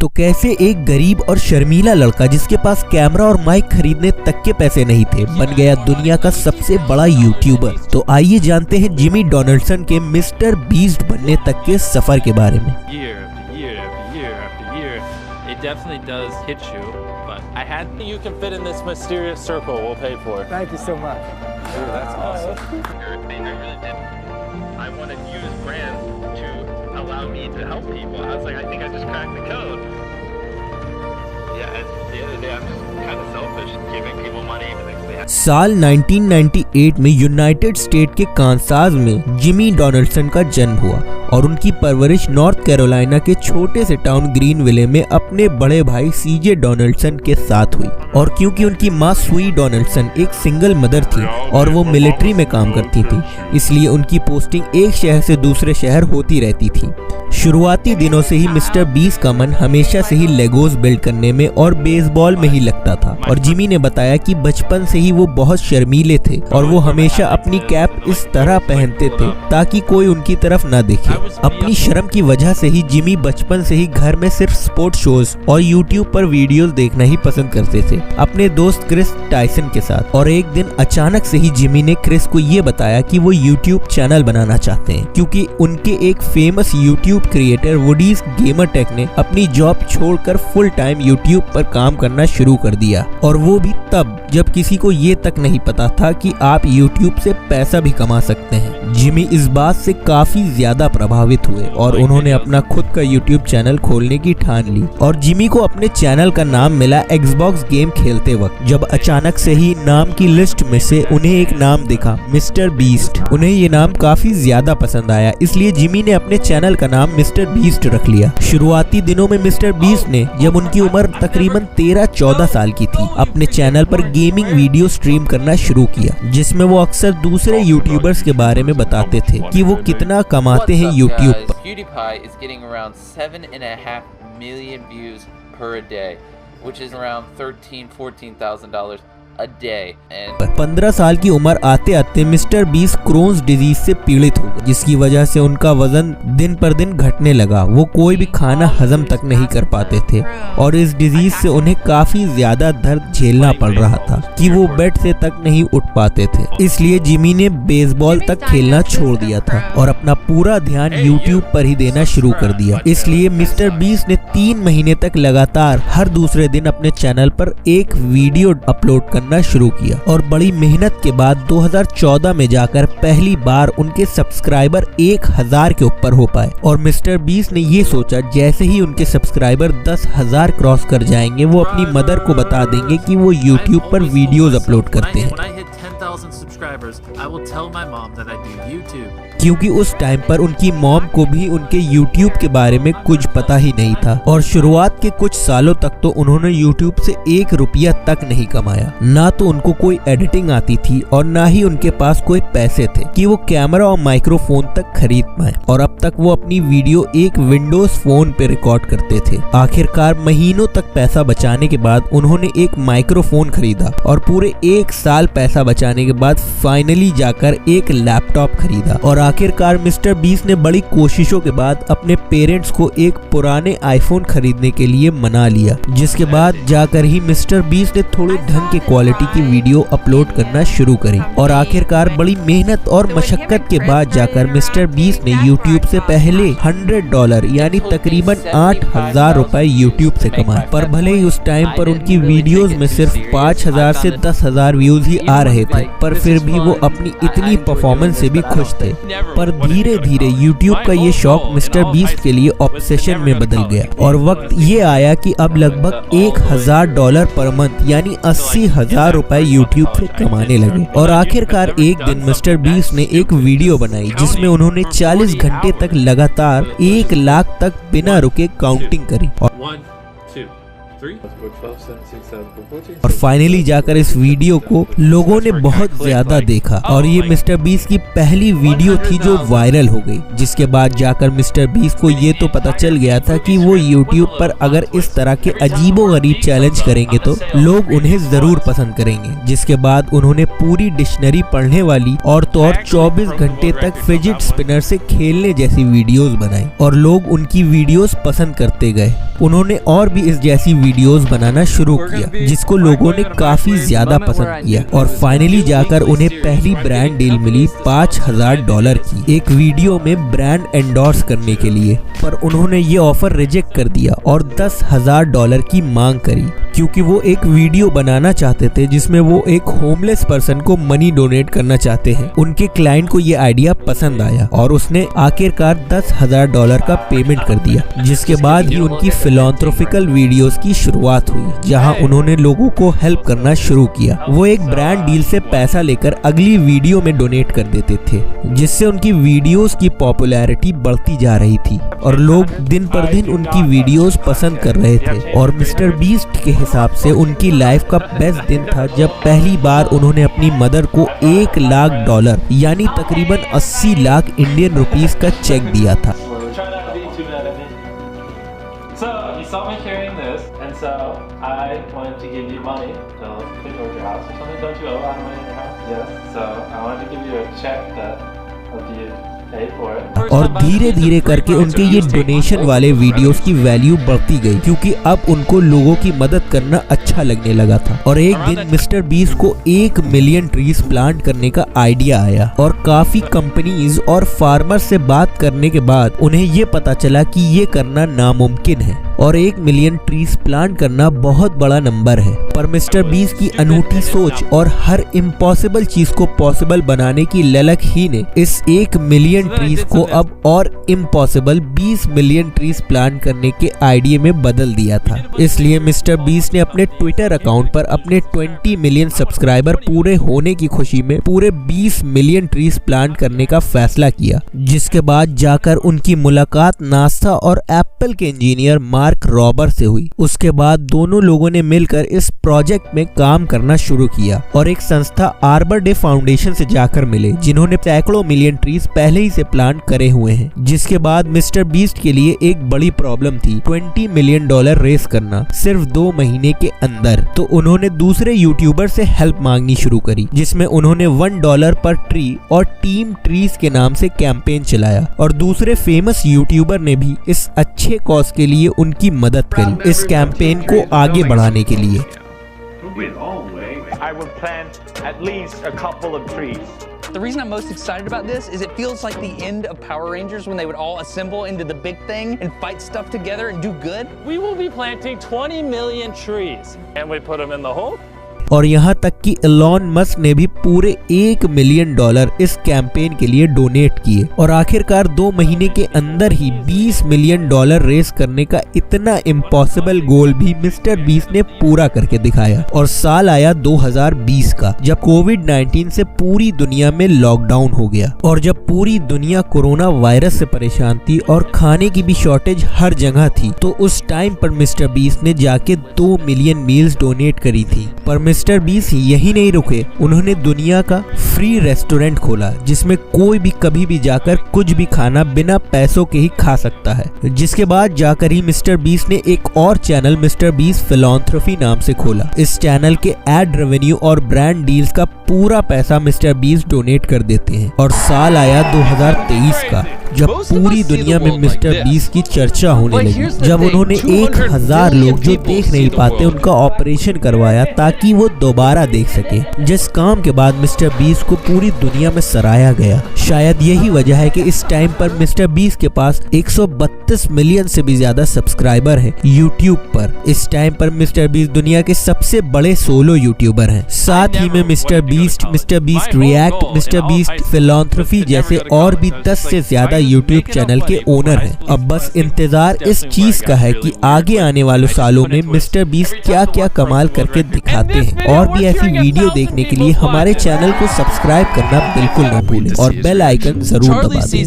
तो कैसे एक गरीब और शर्मीला लड़का जिसके पास कैमरा और माइक खरीदने तक के पैसे नहीं थे बन गया दुनिया का सबसे बड़ा यूट्यूबर। तो आइए जानते हैं जिमी डोनाल्डसन के मिस्टर बीस्ट बनने तक के सफर के बारे में। You can fit in this mysterious circle we'll pay for. Thank you so much. Dude, that's awesome. I wanted to use brands to allow me to help people. I was like, I think I just cracked the code. Yeah, at the end of the day, I'm just kind of selfish, giving people money because they have. साल 1998 में United state के Kansas में Jimmy Donaldson का जन्म हुआ और उनकी परवरिश नॉर्थ कैरोलिना के छोटे से टाउन ग्रीनविले में अपने बड़े भाई सीजे डोनाल्डसन के साथ हुई। और क्योंकि उनकी माँ सुई डोनाल्डसन एक सिंगल मदर थी और वो मिलिट्री में काम करती थी, इसलिए उनकी पोस्टिंग एक शहर से दूसरे शहर होती रहती थी। शुरुआती दिनों से ही मिस्टर बीस्ट का मन हमेशा से ही लेगोस बिल्ड करने में और बेसबॉल में ही लगता था। और जिमी ने बताया कि बचपन से ही वो बहुत शर्मीले थे और वो हमेशा अपनी कैप इस तरह पहनते थे ताकि कोई उनकी तरफ न देखे। अपनी शर्म की वजह से ही जिमी बचपन से ही घर में सिर्फ स्पोर्ट्स शोज और यूट्यूब पर वीडियोस देखना ही पसंद करते थे अपने दोस्त क्रिस टाइसन के साथ। और एक दिन अचानक से ही जिमी ने क्रिस को ये बताया कि वो यूट्यूब चैनल बनाना चाहते हैं क्योंकि उनके एक famous YouTube creator Woody's gamer tech ने अपनी जॉब छोड़कर फुल टाइम यूट्यूब पर काम करना शुरू कर दिया। और वो भी तब जब किसी को ये तक नहीं पता था कि आप यूट्यूब से पैसा भी कमा सकते हैं। जिमी इस बात से काफी ज्यादा प्रभावित हुए और उन्होंने अपना खुद का यूट्यूब चैनल खोलने की ठान ली। और जिमी को अपने चैनल का नाम मिला एक्सबॉक्स गेम खेलते वक्त, जब अचानक से ही नाम की लिस्ट में से उन्हें एक नाम दिखा, मिस्टर बीस्ट। उन्हें ये नाम काफी ज्यादा पसंद आया, इसलिए जिमी ने अपने चैनल का नाम मिस्टर बीस्ट रख लिया। शुरुआती दिनों में मिस्टर बीस्ट ने, जब उनकी उम्र तकरीबन 13-14 साल की थी, अपने चैनल पर गेमिंग वीडियो स्ट्रीम करना शुरू किया, जिसमें वो अक्सर दूसरे यूट्यूबर्स के बारे में बताते थे कि वो कितना कमाते हैं यूट्यूब पर। PewDiePie is getting around 7.5 million views per day, which is around $13,000-14,000 a day. 15 साल की उम्र आते आते मिस्टर बीस्ट क्रोन्स डिजीज से पीड़ित हो गए, जिसकी वजह से उनका वजन दिन पर दिन घटने लगा। वो कोई भी खाना हजम तक नहीं कर पाते थे और इस डिजीज से उन्हें काफी ज्यादा दर्द झेलना पड़ रहा था कि वो बेड से तक नहीं उठ पाते थे। इसलिए जिमी ने बेसबॉल तक खेलना छोड़ दिया था और अपना पूरा ध्यान यूट्यूब पर ही देना शुरू कर दिया। इसलिए मिस्टर बीस्ट ने 3 महीने तक लगातार हर दूसरे दिन अपने चैनल पर एक वीडियो अपलोड करना शुरू किया। और बड़ी मेहनत के बाद 2014 में जाकर पहली बार उनके सब्सक्राइबर 1000 के ऊपर हो पाए। और मिस्टर बीस्ट ने ये सोचा जैसे ही उनके सब्सक्राइबर 10,000 क्रॉस कर जाएंगे वो अपनी मदर को बता देंगे कि वो यूट्यूब पर वीडियोस अपलोड करते हैं, क्योंकि उस टाइम पर उनकी मॉम को भी उनके यूट्यूब के बारे में कुछ पता ही नहीं था। और शुरुआत के कुछ सालों तक तो उन्होंने यूट्यूब से 1 रुपया तक नहीं कमाया। ना तो उनको कोई एडिटिंग आती थी और ना ही उनके पास कोई पैसे थे कि वो कैमरा और माइक्रोफोन तक खरीद पाए। और अब तक वो अपनी वीडियो एक विंडोज फोन पे रिकॉर्ड करते थे। आखिरकार महीनों तक पैसा बचाने के बाद उन्होंने एक माइक्रोफोन खरीदा और पूरे 1 साल पैसा बचाने के बाद फाइनली जाकर एक लैपटॉप खरीदा। और आखिरकार मिस्टर बीस्ट ने बड़ी कोशिशों के बाद अपने पेरेंट्स को एक पुराने आईफोन खरीदने के लिए मना लिया, जिसके बाद जाकर ही मिस्टर बीस्ट ने थोड़े ढंग के क्वालिटी की वीडियो अपलोड करना शुरू करी। और आखिरकार बड़ी मेहनत और मशक्कत के बाद जाकर मिस्टर बीस्ट ने यूट्यूब से पहले $100 यानी तकरीबन 8,000 रुपए यूट्यूब से कमाए। पर भले ही उस टाइम पर उनकी वीडियोस में सिर्फ 5,000 से 10,000 व्यूज ही आ रहे थे, पर फिर भी वो अपनी इतनी परफॉर्मेंस से भी खुश थे। पर धीरे धीरे यूट्यूब का ये शौक मिस्टर बीस्ट के लिए ऑब्सेशन में बदल गया और वक्त ये आया कि अब लगभग $1,000 पर मंथ यानी 80,000 रुपए यूट्यूब से कमाने लगे। और आखिरकार एक दिन मिस्टर बीस्ट ने एक वीडियो बनाई जिसमें उन्होंने 40 घंटे तक लगातार 1 लाख तक बिना रुके काउंटिंग करी। 1, 2, और फाइनली जाकर इस वीडियो को लोगों ने बहुत ज्यादा देखा और ये मिस्टर बीस्ट की पहली वीडियो थी जो वायरल हो गई। जिसके बाद जाकर मिस्टर बीस्ट को ये तो पता चल गया था कि वो यूट्यूब पर अगर इस तरह के अजीबोगरीब चैलेंज करेंगे तो लोग उन्हें जरूर पसंद करेंगे। जिसके बाद उन्होंने पूरी डिक्शनरी पढ़ने वाली और तो और 24 घंटे तक फिजिट स्पिनर से खेलने जैसी वीडियोस बनाई और लोग उनकी वीडियोस पसंद करते गए। उन्होंने और भी इस जैसी वीडियोस बनाना शुरू किया जिसको लोगों ने काफी ज्यादा पसंद किया और फाइनली जाकर उन्हें पहली ब्रांड डील मिली $5000 की एक वीडियो में ब्रांड एंडोर्स करने के लिए। पर उन्होंने ये ऑफर रिजेक्ट कर दिया और $10,000 की मांग करी क्योंकि वो एक वीडियो बनाना चाहते थे जिसमें वो एक होमलेस पर्सन को मनी डोनेट करना चाहते हैं। उनके क्लाइंट को ये आइडिया पसंद आया और उसने आखिरकार $10,000 का पेमेंट कर दिया। जिसके बाद ही उनकी फिलॉन्थ्रोपिकल वीडियोस की शुरुआत हुई जहां उन्होंने लोगों को हेल्प करना शुरू किया। वो एक ब्रांड डील से पैसा लेकर अगली वीडियो में डोनेट कर देते थे जिससे उनकी वीडियोस की पॉपुलैरिटी बढ़ती जा रही थी और लोग दिन पर दिन उनकी वीडियोस पसंद कर रहे थे। और मिस्टर बीस्ट के हिसाब से उनकी लाइफ का बेस्ट दिन था जब पहली बार उन्होंने अपनी मदर को $1 लाख यानी तकरीबन 80 लाख इंडियन रुपीस का चेक दिया था। So you saw me carrying this, and so I wanted to give you money to put towards your house or something. Don't you owe a lot of money in your house? Yes. So I wanted to give you a check that will be paid for it. और धीरे धीरे करके उनके ये donation वाले videos की value बढ़ती गई क्योंकि अब उनको लोगों की मदद करना अच्छा लगने लगा था। और एक दिन मिस्टर बीस्ट को 1 मिलियन ट्रीज प्लांट करने का आइडिया आया और काफी कंपनीज और फार्मर से बात करने के बाद उन्हें ये पता चला कि ये करना नामुमकिन है और 1 मिलियन ट्रीज प्लांट करना बहुत बड़ा नंबर है। पर मिस्टर बीस्ट की अनूठी सोच और हर इम्पॉसिबल चीज को पॉसिबल बनाने की ललक ही ने इस 1 मिलियन ट्रीज को अब और इम्पॉसिबल 20 मिलियन ट्रीज प्लांट करने के आइडिया में बदल दिया था। इसलिए मिस्टर बीस्ट ने अपने ट्विटर अकाउंट पर अपने 20 मिलियन सब्सक्राइबर पूरे होने की खुशी में पूरे 20 मिलियन ट्रीज प्लांट करने का फैसला किया। जिसके बाद जाकर उनकी मुलाकात नासा और एप्पल के इंजीनियर मार्क रॉबर से हुई। उसके बाद दोनों लोगों ने मिलकर इस प्रोजेक्ट में काम करना शुरू किया और एक संस्था आर्बर डे फाउंडेशन से जाकर मिले जिन्होंने सैकड़ों मिलियन ट्रीज पहले ही से प्लांट करे हुए हैं। जिसके बाद मिस्टर बीस्ट के लिए एक बड़ी प्रॉब्लम थी $20 मिलियन रेस करना सिर्फ 2 महीने के अंदर। तो उन्होंने दूसरे यूट्यूबर से हेल्प मांगनी शुरू करी जिसमें उन्होंने $1 पर ट्री और टीम ट्रीज के नाम से कैंपेन चलाया और दूसरे फेमस यूट्यूबर ने भी इस अच्छे कॉज के लिए उनकी मदद करी इस कैंपेन को आगे बढ़ाने के लिए। I would plant at least a couple of trees. The reason I'm most excited about this is it feels like the end of Power Rangers when they would all assemble into the big thing and fight stuff together and do good. We will be planting 20 million trees. And we put them in the hole? और यहाँ तक कि Elon Musk ने भी पूरे $1 million इस campaign के लिए डोनेट किए और आखिरकार 2 महीने के अंदर ही $20 मिलियन रेस करने का इतना इम्पॉसिबल गोल भी मिस्टर बीस्ट ने पूरा करके दिखाया। और साल आया 2020 का जब कोविड-19 से पूरी दुनिया में लॉकडाउन हो गया और जब पूरी दुनिया कोरोना वायरस से परेशान थी और खाने की भी शॉर्टेज हर जगह थी। तो उस टाइम पर मिस्टर बीस्ट ने जाके 2 मिलियन मील्स डोनेट करी थी। पर मिस्टर बीस्ट यही नहीं रुके, उन्होंने दुनिया का फ्री रेस्टोरेंट खोला जिसमें कोई भी कभी भी जाकर कुछ भी खाना बिना पैसों के ही खा सकता है। जिसके बाद जाकर ही मिस्टर बीस्ट ने एक और चैनल मिस्टर बीस्ट फिलॉन्थ्रोपी नाम से खोला। इस चैनल के एड रेवेन्यू और ब्रांड डील्स का पूरा पैसा मिस्टर बीस्ट डोनेट कर देते हैं। और साल आया 2023 का जब पूरी दुनिया में मिस्टर बीस्ट की चर्चा होने लगी जब उन्होंने 1000 लोग जो देख नहीं पाते उनका ऑपरेशन करवाया ताकि वो दोबारा देख सके। जिस काम के बाद मिस्टर बीस्ट को पूरी दुनिया में सराहा गया। शायद यही वजह है कि इस टाइम पर मिस्टर बीस्ट के पास 132 मिलियन से भी ज्यादा सब्सक्राइबर है यूट्यूब पर। इस टाइम पर मिस्टर बीस्ट दुनिया के सबसे बड़े सोलो यूट्यूबर हैं। साथ ही में Mister Beast react, Mister Beast philanthropy जैसे और भी 10 से ज्यादा यूट्यूब चैनल के ओनर हैं। अब बस इंतजार इस चीज का है कि आगे आने वाले सालों में मिस्टर बीस्ट क्या क्या कमाल करके दिखाते हैं। और भी ऐसी वीडियो देखने के लिए हमारे चैनल को सब्सक्राइब करना बिल्कुल न भूलें और बेल आइकन जरूर दबा दें।